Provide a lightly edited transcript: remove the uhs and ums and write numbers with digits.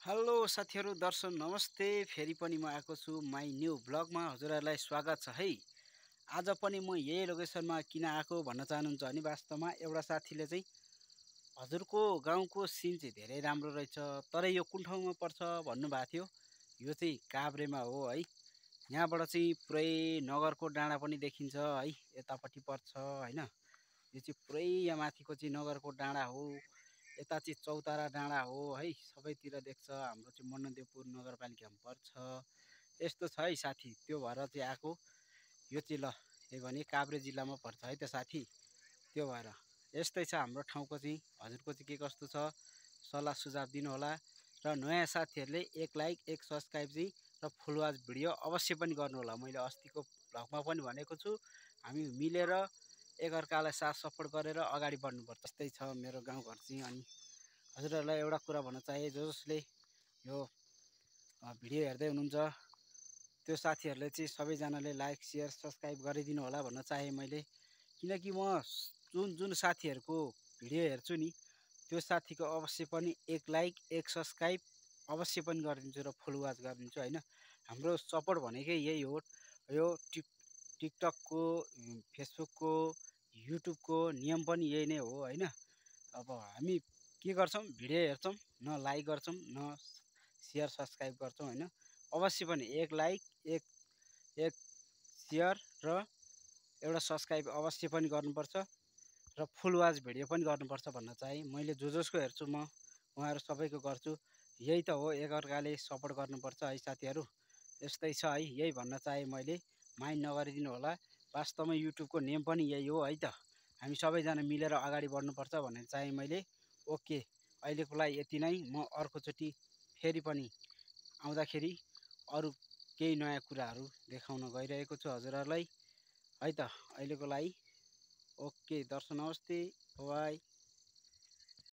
Hello साथीहरू, दर्शन नमस्ते। फेरि पनि म आएको छु माई न्यू ब्लगमा। हजुरहरूलाई स्वागत छ है। आज पनि म यही लोकेसनमा किन आएको भन्न चाहनुहुन्छ भने वास्तवमा एउटा साथीले चाहिँ हजुरको गाउँको सिन चाहिँ धेरै राम्रो रहेछ, तर यो कुन ठाउँमा पर्छ भन्नुभएको थियो। यो चाहिँ काभ्रेमा हो है। यहाँबाट चाहिँ पुरै नगरकोट डाँडा पनि देखिन्छ है, यतापट्टि पर्छ होइन। यो चाहिँ पुरै यहाँ माथिको चाहिँ नगरकोट डाँडा हो, यता चाहिँ चौतारा डाँडा हो है। सबैतिर देख्छ। हाम्रो चाहिँ मनदेवपुर नगरपालिकामा पर्छ। यस्तो छ है साथी, त्यो भएर चाहिँ आएको। यो चाहिँ ल यो भने काभ्रे जिल्लामा पर्छ है त साथी, त्यो भएर यस्तै छ हाम्रो ठाउँको चाहिँ। हजुरको चाहिँ के कस्तो छ सल्लाह सुझाव दिनुहोला। र नयाँ साथीहरूले एक लाइक एक सब्सक्राइब चाहिँ र फुल वाच भिडियो अवश्य पनि गर्नुहोला। मैले अस्तिको भ्लगमा पनि भनेको छु, हामी मिलेर एकअर्कालाई साथ सपोर्ट गरेर अगाडि बढ्नुपर्छ। त्यस्तै छ मेरो गाउँघर चाहिँ। अनि हजुरहरूलाई एउटा कुरा भन्न चाहे, जसले यो भिडियो हेर्दै हुनुहुन्छ त्यो साथीहरूले चाहिँ सबैजनाले लाइक सेयर सब्सक्राइब गरिदिनु होला भन्न चाहे मैले। किनकि म जुन साथीहरूको भिडियो हेर्छु नि, त्यो साथीको अवश्य पनि एक लाइक एक सब्सक्राइब अवश्य पनि गरिदिन्छु र फुल वाच गरिदिन्छु होइन। हाम्रो सपोर्ट भनेकै यही हो। यो टिकटकको, फेसबुकको, युट्युबको नियम पनि यही नै हो होइन। अब हामी के गर्छौँ, भिडियो हेर्छौँ, न लाइक गर्छौँ न सेयर सब्सक्राइब गर्छौँ होइन। अवश्य पनि एक लाइक एक सेयर र एउटा सब्सक्राइब अवश्य पनि गर्नुपर्छ र फुल वाच भिडियो पनि गर्नुपर्छ भन्न चाहे। मैले जसको हेर्छु म उहाँहरू सबैको गर्छु। यही त हो, एकअर्काले सपोर्ट गर्नुपर्छ है साथीहरू। यस्तै छ है, यही भन्न चाहे मैले। माइन्ड नगरिदिनु होला। वास्तवमा युट्युबको नेम पनि यही हो है त। हामी सबैजना मिलेर अगाडि बढ्नुपर्छ भन्ने चाहे मैले। ओके, अहिलेको लागि यति नै। म अर्कोचोटि फेरि पनि आउँदाखेरि अरू केही नयाँ कुराहरू देखाउन गइरहेको छु हजुरहरूलाई है त। अहिलेको लागि ओके, दर्शन नमस्ते, बाई।